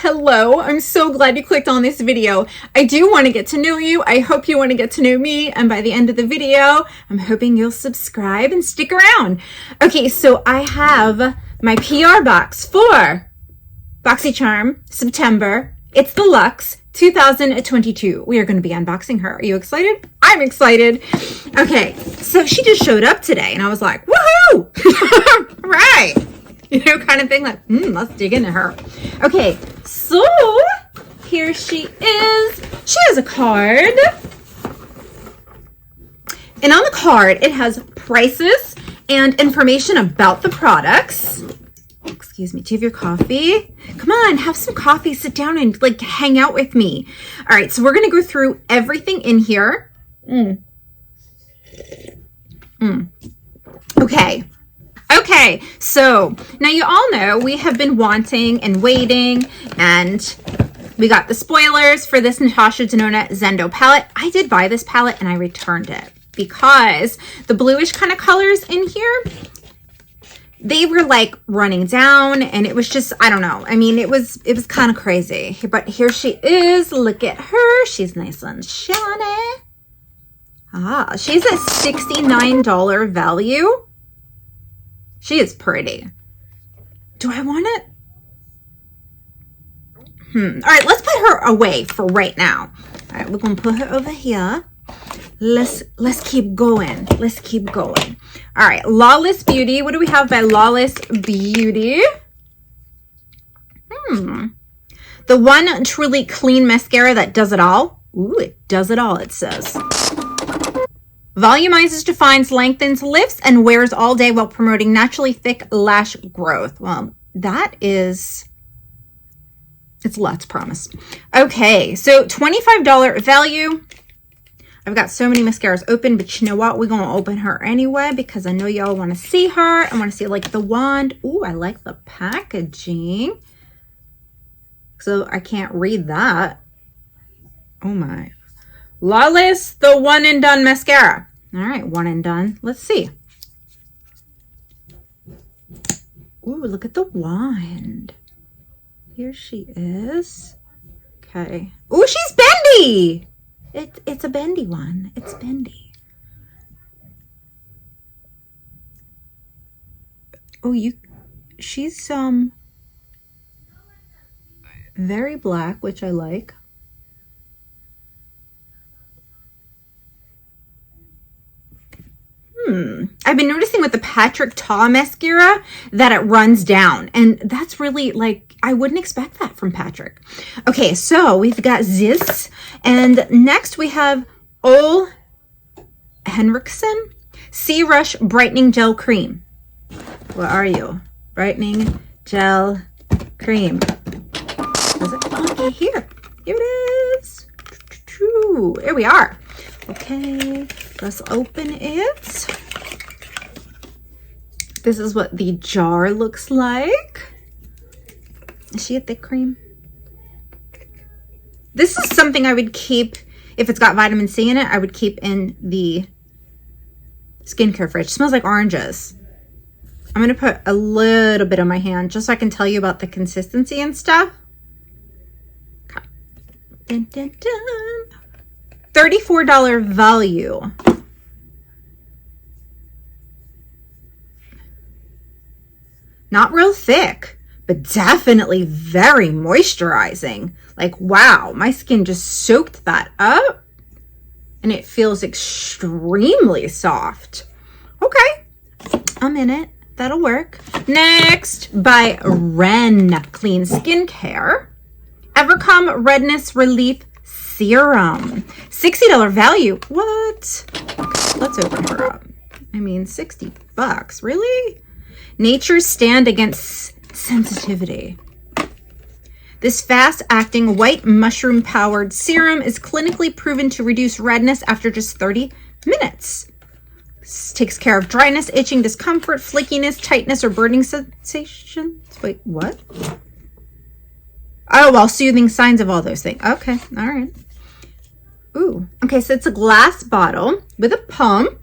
hello. I'm so glad you clicked on this video. I do want to get to know you. I hope you want to get to know me. And by the end of the video, I'm hoping you'll subscribe and stick around. Okay, so I have my PR box for Boxycharm September. It's the Luxe 2022. We are going to be unboxing her. Are you excited? I'm excited. Okay, so she just showed up today and I was like, woohoo! Right. You know, kind of thing, like, let's dig into her. Okay, so here she is. She has a card. And on the card, it has prices and information about the products. Excuse me, do you have your coffee? Come on, have some coffee, sit down and like hang out with me. All right, so we're gonna go through everything in here. Okay, so now you all know we have been wanting and waiting, and we got the spoilers for this Natasha Denona Zendo palette. I did buy this palette and I returned it because the bluish kind of colors in here, they were like running down and it was just, I don't know. I mean, it was kind of crazy, but here she is. Look at her. She's nice and shiny. Ah, she's a $69 value. She is pretty. Do I want it? All right, let's put her away for right now. All right, we're gonna put her over here. Let's keep going. Let's keep going. All right, Lawless Beauty. What do we have by Lawless Beauty? The one truly clean mascara that does it all. Ooh, it does it all, it says. Volumizes, defines, lengthens, lifts, and wears all day while promoting naturally thick lash growth. Well, that is, it's lots promised. Okay, so $25 value. I've got so many mascaras open, but you know what? We're going to open her anyway because I know y'all want to see her. I want to see like the wand. Ooh, I like the packaging. So I can't read that. Oh my. Lawless, the one and done mascara. All right, one and done. Let's see. Ooh, look at the wand. Here she is. Okay. Ooh, she's bendy. It's a bendy one. It's bendy. Oh, she's very black, which I like. I've been noticing with the Patrick Ta mascara that it runs down, and that's really like, I wouldn't expect that from Patrick. Okay, so we've got this, and next we have Ole Henriksen Sea Rush Brightening Gel Cream. Where are you? Brightening Gel Cream. Is it? Okay, here it is. Here we are. Okay, let's open it. This is what the jar looks like. Is she a thick cream? This is something I would keep, if it's got vitamin C in it, I would keep in the skincare fridge. It smells like oranges. I'm going to put a little bit on my hand just so I can tell you about the consistency and stuff. Okay. Dun, dun, dun. $34 value. Not real thick, but definitely very moisturizing. Like, wow, my skin just soaked that up and it feels extremely soft. Okay, I'm in it. That'll work. Next, by Ren Clean Skincare, Evercome Redness Relief Serum. $60 value. What? Okay, let's open her up. I mean, $60, really? Nature's Stand Against Sensitivity. This fast-acting white mushroom-powered serum is clinically proven to reduce redness after just 30 minutes. This takes care of dryness, itching, discomfort, flakiness, tightness, or burning sensations. Wait, what? Oh, while soothing signs of all those things. Okay, all right. Ooh, okay, so it's a glass bottle with a pump.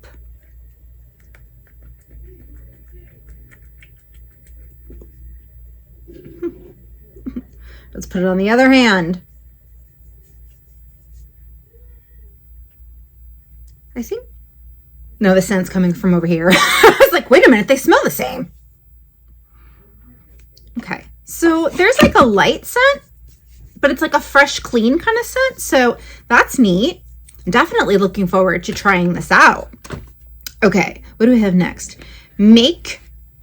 Let's put it on the other hand. I think, no, the scent's coming from over here. I was like, wait a minute, they smell the same. Okay, so there's like a light scent, but it's like a fresh, clean kind of scent. So that's neat. I'm definitely looking forward to trying this out. Okay, what do we have next? Make,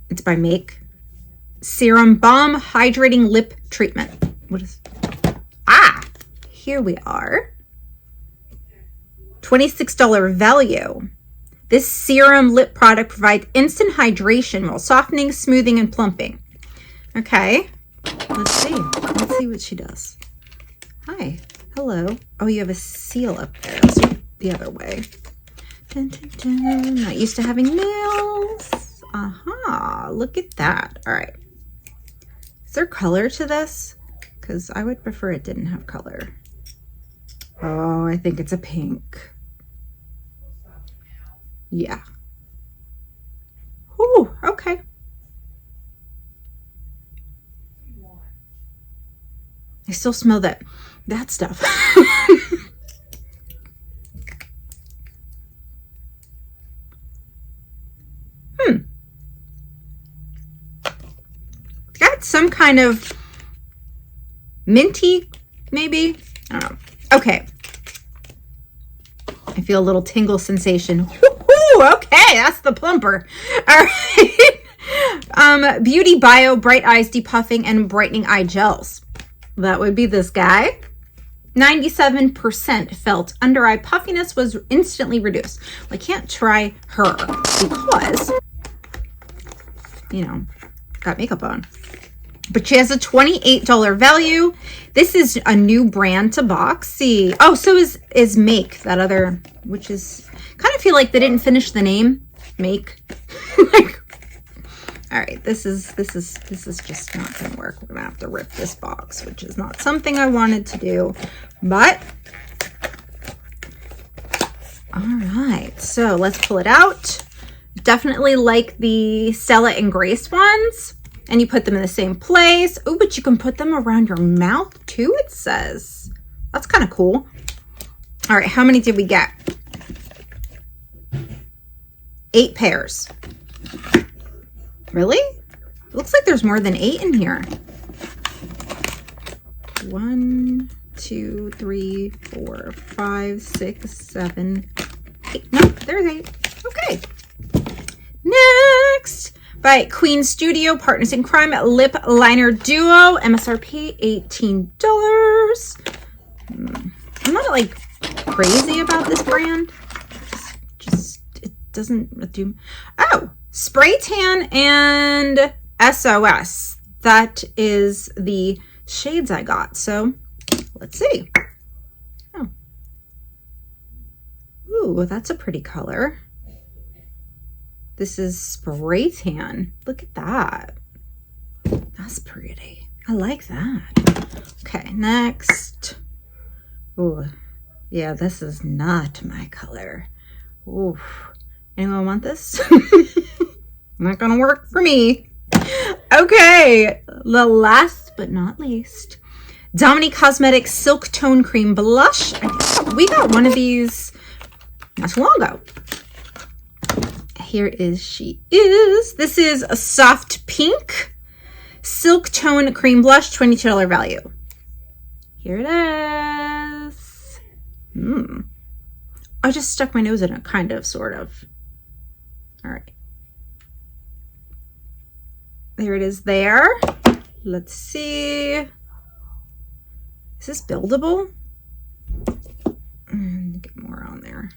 it's by Make, Serum Balm Hydrating Lip Treatment. What is, here we are. $26 value. This serum lip product provides instant hydration while softening, smoothing, and plumping. Okay, let's see. Let's see what she does. Hi, hello. Oh, you have a seal up there. Let's do it the other way. Dun, dun, dun. Not used to having nails. Aha, look at that. All right. Is there color to this? Because I would prefer it didn't have color. Oh, I think it's a pink. Yeah. Ooh, okay. I still smell that stuff. Got some kind of minty, maybe? I don't know. Okay. I feel a little tingle sensation. Woo-hoo! Okay, that's the plumper. All right. Beauty Bio Bright Eyes Depuffing and Brightening Eye Gels. That would be this guy. 97% felt under eye puffiness was instantly reduced. Well, I can't try her because, you know, got makeup on. But she has a $28 value. This is a new brand to Boxy. Oh, so is Make, that other, which is, kind of feel like they didn't finish the name. Make. Like, all right, this is just not gonna work. We're gonna have to rip this box, which is not something I wanted to do, but all right, so let's pull it out. Definitely like the Stella and Grace ones, and you put them in the same place. Oh, but you can put them around your mouth too, it says. That's kind of cool. All right, how many did we get? 8 pairs. Really? It looks like there's more than 8 in here. 1, 2, 3, 4, 5, 6, 7, 8. No, there's 8. Okay. Next, by Queen Studio, Partners in Crime Lip Liner Duo. MSRP $18. I'm not like crazy about this brand. Just it doesn't do. Oh, Spray Tan and SOS. That is the shades I got. So let's see. Oh. Ooh, that's a pretty color. This is Spray Tan. Look at that. That's pretty. I like that. Okay, next. Ooh, yeah, this is not my color. Ooh, anyone want this? Not gonna work for me. Okay, the last but not least, Dominique Cosmetics Silk Tone Cream Blush. I think we got one of these not too long ago. Here she is. This is a soft pink Silk Tone Cream Blush, $22 value. Here it is. I just stuck my nose in it, kind of, sort of. All right. There it is there. Let's see. Is this buildable? Get more on there.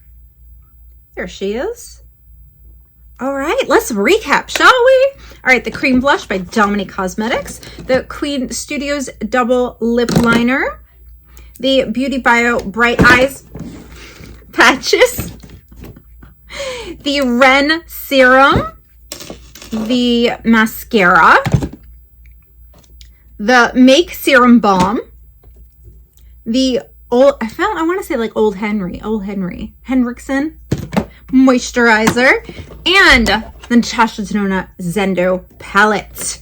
There she is. All right, let's recap, shall we? All right, the Cream Blush by Dominique Cosmetics, the Queen Studios Double Lip Liner, the Beauty Bio Bright Eyes Patches, the Ren Serum, the Mascara, the Make Serum Balm, the I want to say like Old Henriksen Moisturizer, and the Natasha Denona Zendo Palette.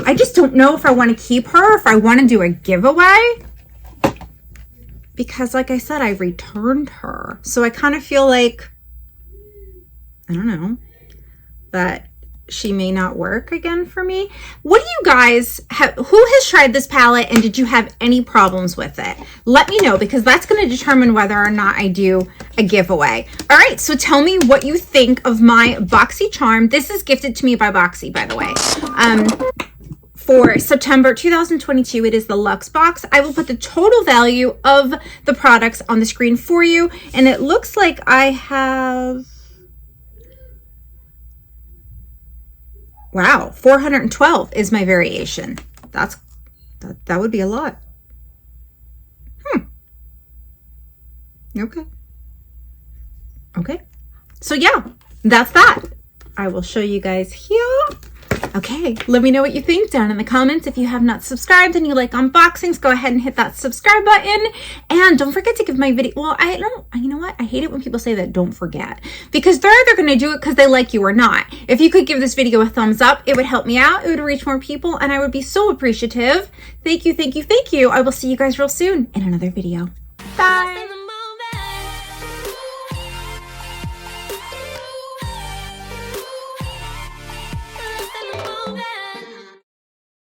I just don't know if I want to keep her, if I want to do a giveaway. Because like I said, I returned her. So I kind of feel like, I don't know, that she may not work again for me. What do you guys have? Who has tried this palette and did you have any problems with it? Let me know, because that's going to determine whether or not I do a giveaway. All right, so tell me what you think of my Boxycharm. This is gifted to me by Boxy, by the way. For September 2022, it is the Luxe box. I will put the total value of the products on the screen for you. And it looks like I have, wow, 412 is my variation. That would be a lot. Okay. So yeah, that's that. I will show you guys here. Okay, let me know what you think down in the comments. If you have not subscribed and you like unboxings, go ahead and hit that subscribe button. And don't forget to give my video, well, you know what? I hate it when people say that, don't forget. Because they're either going to do it because they like you or not. If you could give this video a thumbs up, it would help me out. It would reach more people and I would be so appreciative. Thank you, thank you, thank you. I will see you guys real soon in another video. Bye.